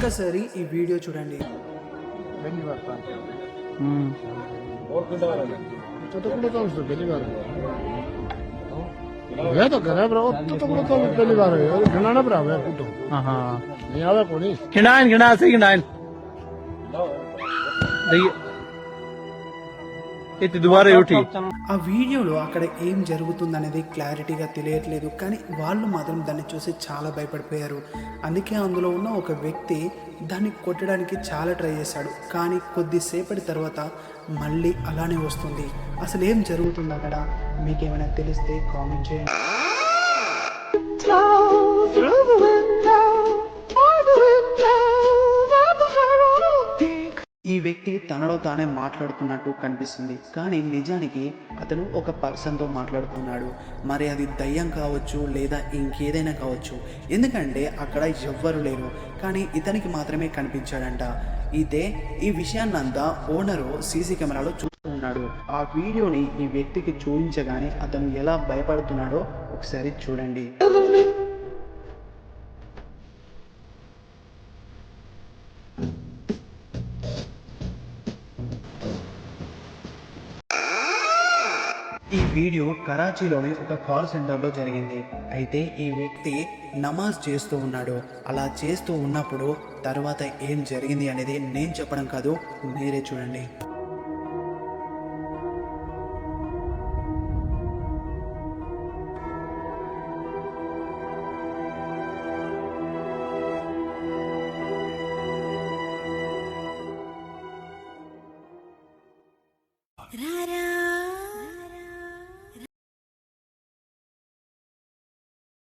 ఒక్కసారి ఈ వీడియో చూడండి. ఆ వీడియోలో అక్కడ ఏం జరుగుతుందనేది క్లారిటీగా తెలియట్లేదు, కానీ వాళ్ళు మాత్రం దాన్ని చూసి చాలా భయపడిపోయారు. అందుకే అందులో ఉన్న ఒక వ్యక్తి దాన్ని కొట్టడానికి చాలా ట్రై చేశాడు, కానీ కొద్దిసేపటి తర్వాత మళ్ళీ అలానే వస్తుంది. అసలు ఏం జరుగుతుంది అక్కడ మీకేమైనా తెలిస్తే కామెంట్ చేయండి. ఈ వ్యక్తి తనలో తానే మాట్లాడుతున్నట్టు కనిపిస్తుంది, కానీ నిజానికి అతను ఒక పర్సన్తో మాట్లాడుతున్నాడు. మరి అది దయ్యం కావచ్చు లేదా ఇంకేదైనా కావచ్చు, ఎందుకంటే అక్కడ ఎవ్వరు లేరు, కానీ ఇతనికి మాత్రమే కనిపించాడంట. అయితే ఈ విషయాన్నంతా ఓనరు సీసీ కెమెరాలో చూస్తూ ఉన్నాడు. ఆ వీడియోని ఈ వ్యక్తికి చూపించగానే అతను ఎలా భయపడుతున్నాడో ఒకసారి చూడండి. ఈ వీడియో కరాచీలోని ఒక కాల్ సెంటర్లో జరిగింది. అయితే ఈ వ్యక్తి నమాజ్ చేస్తూ ఉన్నాడు. అలా చేస్తూ ఉన్నప్పుడు తర్వాత ఏం జరిగింది అనేది నేను చెప్పడం కాదు, మీరే చూడండి.